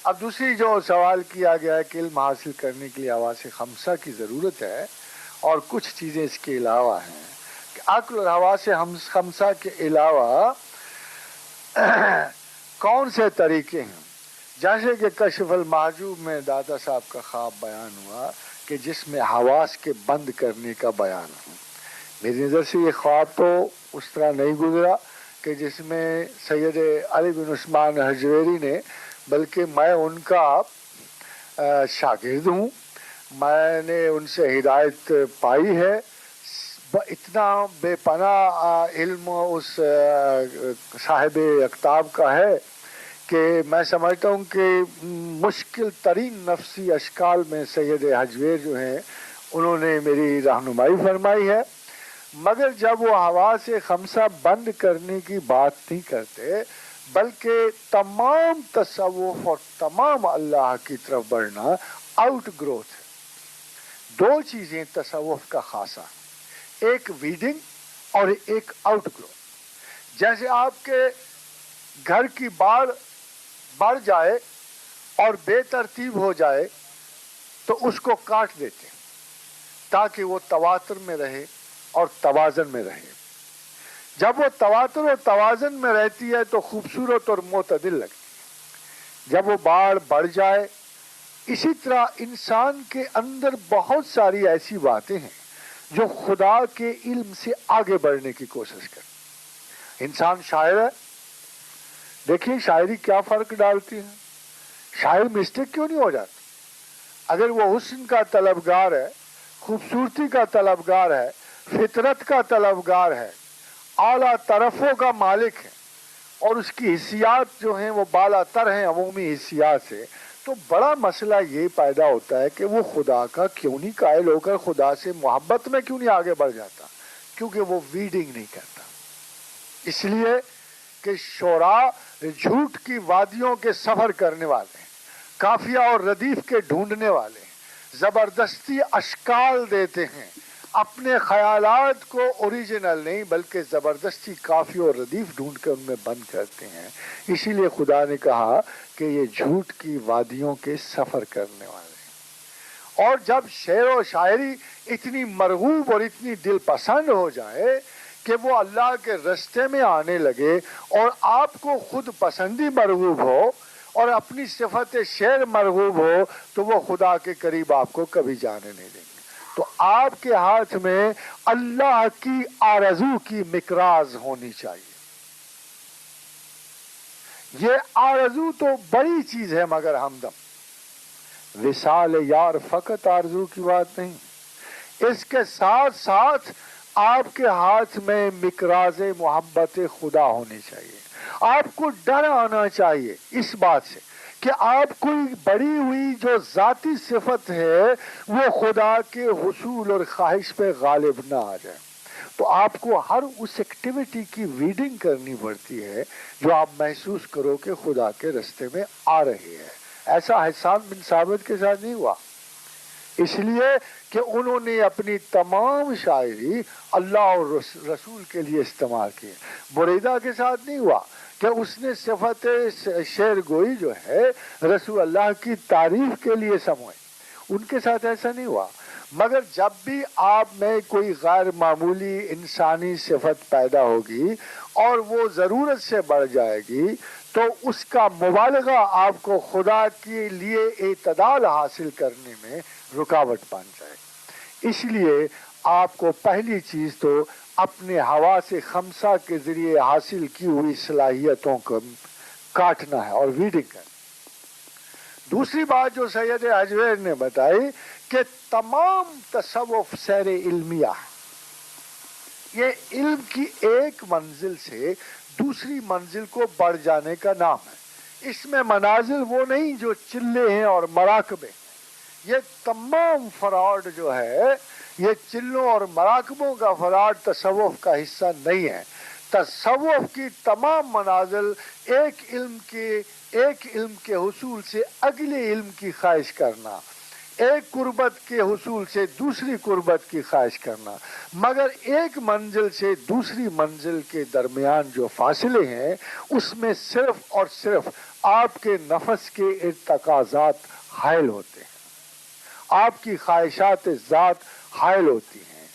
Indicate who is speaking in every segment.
Speaker 1: اب دوسری جو سوال کیا گیا ہے کہ علم حاصل کرنے کے لیے حواس خمسہ کی ضرورت ہے اور کچھ چیزیں اس کے علاوہ ہیں، کہ عقل اور حواس خمسہ کے علاوہ کون سے طریقے ہیں؟ جیسے کہ کشف المحجوب میں داتا صاحب کا خواب بیان ہوا کہ جس میں حواس کے بند کرنے کا بیان ہو. میری نظر سے یہ خواب تو اس طرح نہیں گزرا کہ جس میں سید علی بن عثمان حجویری نے، بلکہ میں ان کا شاگرد ہوں، میں نے ان سے ہدایت پائی ہے. اتنا بے پناہ علم اس صاحب اکتاب کا ہے کہ میں سمجھتا ہوں کہ مشکل ترین نفسی اشکال میں سید حجویر جو ہیں انہوں نے میری رہنمائی فرمائی ہے. مگر جب وہ حواس خمسہ بند کرنے کی بات نہیں کرتے بلکہ تمام تصوف اور تمام اللہ کی طرف بڑھنا آؤٹ گروتھ ہے. دو چیزیں تصوف کا خاصہ، ایک ویڈنگ اور ایک آؤٹ گروتھ. جیسے آپ کے گھر کی باڑ بڑھ جائے اور بے ترتیب ہو جائے تو اس کو کاٹ دیتے تاکہ وہ تواتر میں رہے اور توازن میں رہے. جب وہ تواتر اور توازن میں رہتی ہے تو خوبصورت اور معتدل لگتی ہے. جب وہ باڑ بڑھ جائے، اسی طرح انسان کے اندر بہت ساری ایسی باتیں ہیں جو خدا کے علم سے آگے بڑھنے کی کوشش کرتے. انسان شاعر ہے، دیکھیے شاعری کیا فرق ڈالتی ہے. شاعر مسٹیک کیوں نہیں ہو جاتا؟ اگر وہ حسن کا طلبگار ہے، خوبصورتی کا طلبگار ہے، فطرت کا طلبگار ہے، اعلیٰ طرفوں کا مالک ہے اور اس کی حسیات جو ہیں وہ بالا تر ہیں عمومی حسیات سے، تو بڑا مسئلہ یہ پیدا ہوتا ہے کہ وہ خدا کا کیوں نہیں قائل ہو کر خدا سے محبت میں کیوں نہیں آگے بڑھ جاتا؟ کیونکہ وہ ویڈنگ نہیں کرتا. اس لیے کہ شعراء جھوٹ کی وادیوں کے سفر کرنے والے ہیں، قافیہ اور ردیف کے ڈھونڈنے والے ہیں، زبردستی اشکال دیتے ہیں، اپنے خیالات کو اوریجنل نہیں بلکہ زبردستی قافیہ اور ردیف ڈھونڈ کر ان میں بند کرتے ہیں. اسی لیے خدا نے کہا کہ یہ جھوٹ کی وادیوں کے سفر کرنے والے ہیں. اور جب شعر و شاعری اتنی مرغوب اور اتنی دل پسند ہو جائے کہ وہ اللہ کے رستے میں آنے لگے اور آپ کو خود پسندی مرغوب ہو اور اپنی صفت شعر مرغوب ہو تو وہ خدا کے قریب آپ کو کبھی جانے نہیں دیں گے. تو آپ کے ہاتھ میں اللہ کی آرزو کی مقراض ہونی چاہیے. یہ آرزو تو بڑی چیز ہے مگر ہمدم. وصال یار فقط آرزو کی بات نہیں، اس کے ساتھ ساتھ آپ کے ہاتھ میں مقراض محبت خدا ہونی چاہیے. آپ کو ڈر آنا چاہیے اس بات سے کہ آپ کوئی بڑی ہوئی جو ذاتی صفت ہے وہ خدا کے حصول اور خواہش پہ غالب نہ آ جائے. تو آپ کو ہر اس ایکٹیویٹی کی ویڈنگ کرنی پڑتی ہے جو آپ محسوس کرو کہ خدا کے رستے میں آ رہی ہے. ایسا حسان بن ثابت کے ساتھ نہیں ہوا، اس لیے کہ انہوں نے اپنی تمام شاعری اللہ اور رسول کے لیے استعمال کی. بریدہ کے ساتھ نہیں ہوا کہ اس نے صفت شعر گوئی جو ہے رسول اللہ کی تعریف کے لیے سموئی. ان کے ساتھ ایسا نہیں ہوا. مگر جب بھی آپ میں کوئی غیر معمولی انسانی صفت پیدا ہوگی اور وہ ضرورت سے بڑھ جائے گی تو اس کا مبالغہ آپ کو خدا کے لیے اعتدال حاصل کرنے میں رکاوٹ بن جائے گی. اس لیے آپ کو پہلی چیز تو اپنے حواس خمسہ کے ذریعے حاصل کی ہوئی صلاحیتوں کو کاٹنا ہے اور ویڈنگ کرنا. دوسری بات جو سید حجویر نے بتائی کہ تمام تصوف سیر علمیہ ہے. یہ علم کی ایک منزل سے دوسری منزل کو بڑھ جانے کا نام ہے. اس میں منازل وہ نہیں جو چلے ہیں اور مراکبے. یہ تمام فراڈ جو ہے یہ چلوں اور مراکبوں کا فراڈ تصوف کا حصہ نہیں ہے. تصوف کی تمام منازل ایک علم کے حصول سے اگلے علم کی خواہش کرنا، ایک قربت کے حصول سے دوسری قربت کی خواہش کرنا. مگر ایک منزل سے دوسری منزل کے درمیان جو فاصلے ہیں اس میں صرف اور صرف آپ کے نفس کے تقاضات حائل ہوتے ہیں، آپ کی خواہشات ذات حائل ہوتی ہیں،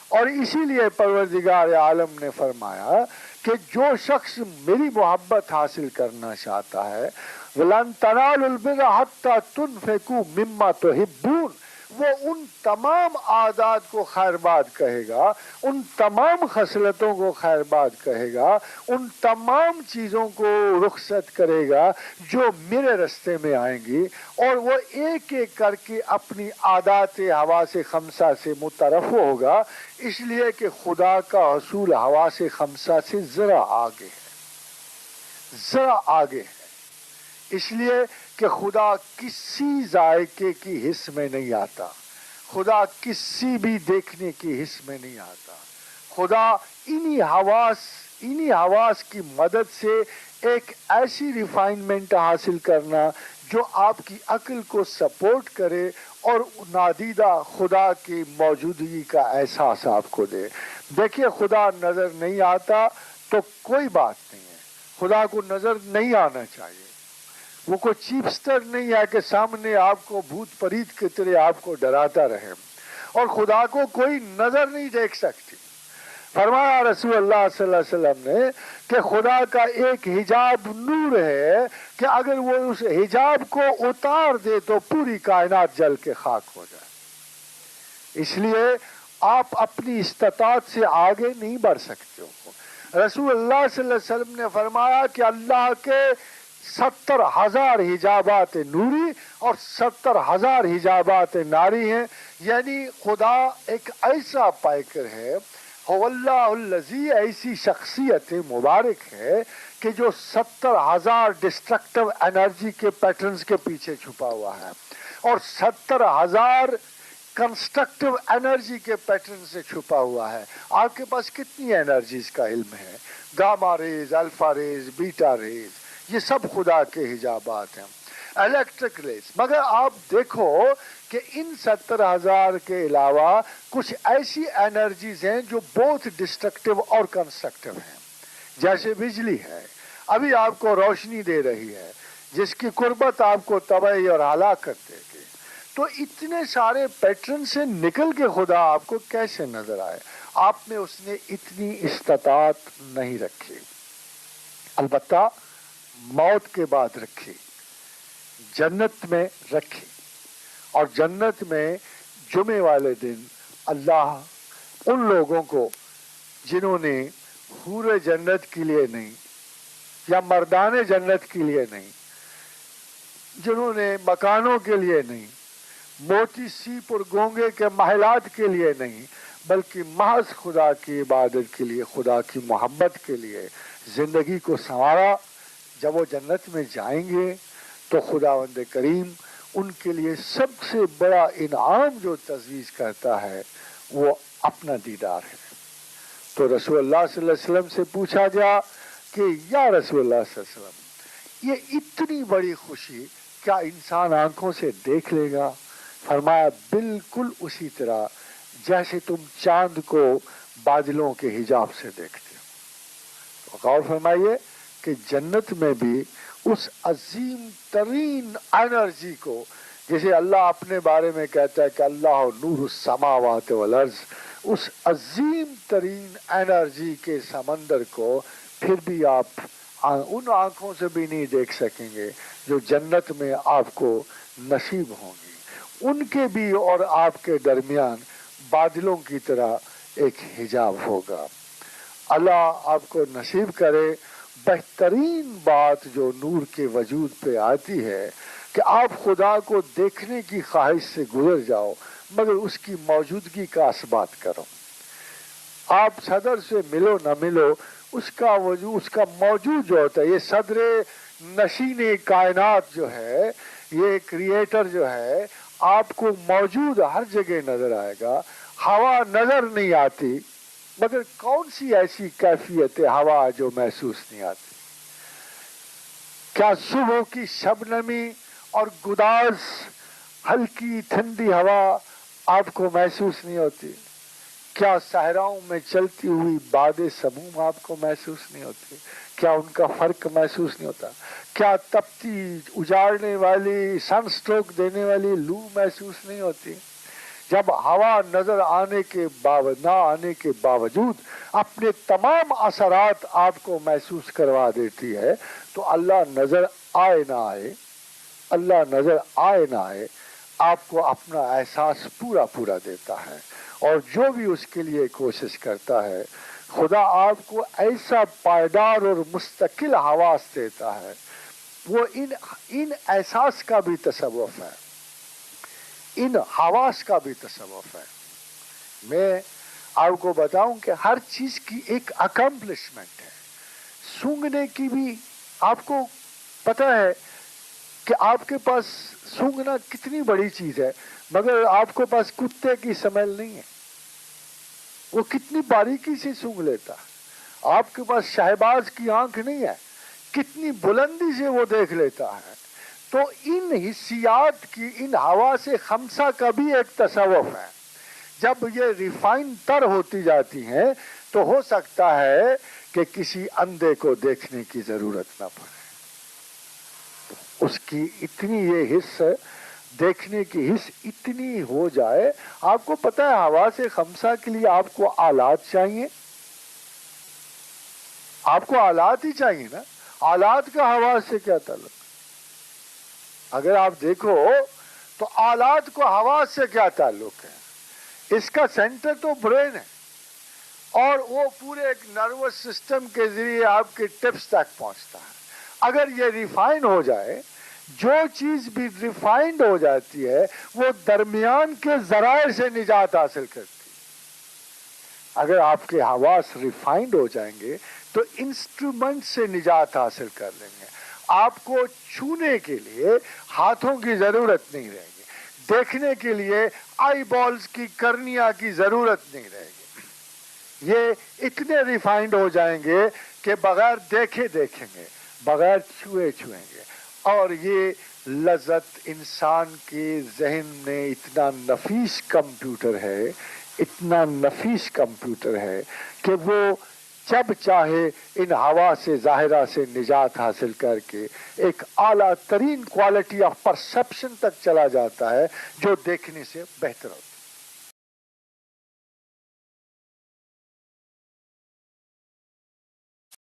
Speaker 1: اور اسی لیے پروردگار عالم نے فرمایا کہ جو شخص میری محبت حاصل کرنا چاہتا ہے وَلَن تَنَالُوا الْبِرَّ حَتَّى تُنْفِقُوا مِمَّا تُحِبُّونَ، وہ ان تمام عادات کو خیر بات کہے گا، ان تمام خصلتوں کو خیر بات کہے گا، ان تمام چیزوں کو رخصت کرے گا جو میرے رستے میں آئیں گی، اور وہ ایک ایک کر کے اپنی عادات حواس خمسہ سے مترف ہوگا، اس لیے کہ خدا کا حصول حواس خمسہ سے ذرا آگے ہے، ذرا آگے ہے، اس لیے کہ خدا کسی ذائقے کی حس میں نہیں آتا، خدا کسی بھی دیکھنے کی حس میں نہیں آتا، خدا انہی حواس کی مدد سے ایک ایسی ریفائنمنٹ حاصل کرنا جو آپ کی عقل کو سپورٹ کرے اور نادیدہ خدا کی موجودگی کا احساس آپ کو دے۔ دیکھیے خدا نظر نہیں آتا تو کوئی بات نہیں ہے، خدا کو نظر نہیں آنا چاہیے، وہ کوئی چیپسٹر نہیں ہے کہ سامنے آپ کو بھوت پریت کی طرح آپ کو ڈراتا رہے، اور خدا کو کوئی نظر نہیں دیکھ سکتی۔ فرمایا رسول اللہ صلی اللہ علیہ وسلم نے کہ خدا کا ایک حجاب نور ہے کہ اگر وہ اس حجاب کو اتار دے تو پوری کائنات جل کے خاک ہو جائے، اس لیے آپ اپنی استطاعت سے آگے نہیں بڑھ سکتے ہو۔ رسول اللہ صلی اللہ علیہ وسلم نے فرمایا کہ اللہ کے 70,000 حجابات نوری اور 70,000 حجابات ناری ہیں، یعنی خدا ایک ایسا پائکر ہے، هو اللہ الذی، ایسی شخصیت مبارک ہے کہ جو 70,000 ڈسٹرکٹیو انرجی کے پیٹرنز کے پیچھے چھپا ہوا ہے، اور 70,000 کنسٹرکٹیو انرجی کے پیٹرن سے چھپا ہوا ہے۔ آپ کے پاس کتنی انرجیز کا علم ہے؟ گاما ریز، الفا ریز، بیٹا ریز، یہ سب خدا کے حجابات ہیں، الیکٹرک ریز۔ مگر آپ دیکھو کہ ان 70,000 کے علاوہ کچھ ایسی انرجیز ہیں جو بہت ڈسٹرکٹیو اور کنسٹرکٹیو ہیں، جیسے بجلی ہے، ابھی آپ کو روشنی دے رہی ہے جس کی قربت آپ کو تباہی اور ہلاکت دے گی۔ تو اتنے سارے پیٹرن سے نکل کے خدا آپ کو کیسے نظر آئے؟ آپ میں اس نے اتنی استطاعت نہیں رکھی، البتہ موت کے بعد رکھی، جنت میں رکھی، اور جنت میں جمعے والے دن اللہ ان لوگوں کو جنہوں نے حور جنت کے لیے نہیں یا مردان جنت کے لیے نہیں، جنہوں نے مکانوں کے لیے نہیں، موتی سیپ اور گونگے کے محلات کے لیے نہیں، بلکہ محض خدا کی عبادت کے لیے، خدا کی محبت کے لیے زندگی کو سنوارا، جب وہ جنت میں جائیں گے تو خداوند کریم ان کے لیے سب سے بڑا انعام جو تجویز کرتا ہے وہ اپنا دیدار ہے۔ تو رسول اللہ صلی اللہ علیہ وسلم سے پوچھا گیا کہ یا رسول اللہ صلی اللہ علیہ وسلم، یہ اتنی بڑی خوشی کیا انسان آنکھوں سے دیکھ لے گا؟ فرمایا بالکل اسی طرح جیسے تم چاند کو بادلوں کے حجاب سے دیکھتے ہو۔ تو غور فرمائیے کہ جنت میں بھی اس عظیم ترین انرجی کو، جسے اللہ اپنے بارے میں کہتا ہے کہ اللہ نور السماوات والارض، اس عظیم ترین انرجی کے سمندر کو پھر بھی آپ ان آنکھوں سے بھی نہیں دیکھ سکیں گے جو جنت میں آپ کو نصیب ہوں گی۔ ان کے بھی اور آپ کے درمیان بادلوں کی طرح ایک حجاب ہوگا۔ اللہ آپ کو نصیب کرے۔ بہترین بات جو نور کے وجود پہ آتی ہے کہ آپ خدا کو دیکھنے کی خواہش سے گزر جاؤ مگر اس کی موجودگی کا اثبات کرو۔ آپ صدر سے ملو نہ ملو، اس کا وجود، اس کا موجود جو ہوتا ہے، یہ صدر نشین کائنات جو ہے، یہ کریٹر جو ہے، آپ کو موجود ہر جگہ نظر آئے گا۔ ہوا نظر نہیں آتی مگر کون سی ایسی کیفیت ہوا جو محسوس نہیں آتی؟ کیا صبح کی شبنمی اور گداز ہلکی ٹھنڈی ہوا آپ کو محسوس نہیں ہوتی؟ کیا صحراؤں میں چلتی ہوئی باد سموم آپ کو محسوس نہیں ہوتی؟ کیا ان کا فرق محسوس نہیں ہوتا؟ کیا تپتی اجاڑنے والی سن سٹروک دینے والی لو محسوس نہیں ہوتی؟ جب ہوا نظر آنے کے نہ آنے کے باوجود اپنے تمام اثرات آپ کو محسوس کروا دیتی ہے، تو اللہ نظر آئے نہ آئے، اللہ نظر آئے نہ آئے، آپ کو اپنا احساس پورا پورا دیتا ہے، اور جو بھی اس کے لیے کوشش کرتا ہے خدا آپ کو ایسا پائیدار اور مستقل حواس دیتا ہے، وہ ان احساس کا بھی تصوف ہے، ان حواس کا بھی تصوف ہے۔ میں آپ کو بتاؤں کہ ہر چیز کی ایک اکمپلشمنٹ ہے۔ سونگھنے کی بھی آپ کو پتہ ہے کہ آپ کے پاس سونگھنا کتنی بڑی چیز ہے، مگر آپ کے پاس کتے کی سمیل نہیں ہے، وہ کتنی باریکی سے سونگھ لیتا ہے۔ آپ کے پاس شہباز کی آنکھ نہیں ہے، کتنی بلندی سے وہ دیکھ لیتا ہے۔ تو ان حسیات کی، ان حواس خمسہ کا بھی ایک تصوف ہے۔ جب یہ ریفائن تر ہوتی جاتی ہیں تو ہو سکتا ہے کہ کسی اندھے کو دیکھنے کی ضرورت نہ پڑے، اس کی اتنی یہ حس، دیکھنے کی حس اتنی ہو جائے۔ آپ کو پتہ ہے حواس خمسہ کے لیے آپ کو آلات چاہیے، آپ کو آلات ہی چاہیے نا۔ آلات کا حواس سے کیا تعلق؟ اگر آپ دیکھو تو آلات کو حواس سے کیا تعلق ہے؟ اس کا سینٹر تو برین ہے، اور وہ پورے ایک نروس سسٹم کے ذریعے آپ کے ٹپس تک پہنچتا ہے۔ اگر یہ ریفائن ہو جائے، جو چیز بھی ریفائنڈ ہو جاتی ہے وہ درمیان کے ذرائع سے نجات حاصل کرتی ہے۔ اگر آپ کے حواس ریفائنڈ ہو جائیں گے تو انسٹرومنٹ سے نجات حاصل کر لیں گے۔ آپ کو چھونے کے لیے ہاتھوں کی ضرورت نہیں رہے گی، دیکھنے کے لیے آئی بالز کی کرنیا کی ضرورت نہیں رہے گی۔ یہ اتنے ریفائنڈ ہو جائیں گے کہ بغیر دیکھے دیکھیں گے، بغیر چھوئے چھوئیں گے، اور یہ لذت انسان کے ذہن میں اتنا نفیس کمپیوٹر ہے، اتنا نفیس کمپیوٹر ہے کہ وہ جب چاہے ان ہوا سے ظاہرہ سے نجات حاصل کر کے ایک اعلیٰ ترین کوالٹی آف پرسپشن تک چلا جاتا ہے جو دیکھنے سے بہتر ہوتا ہے۔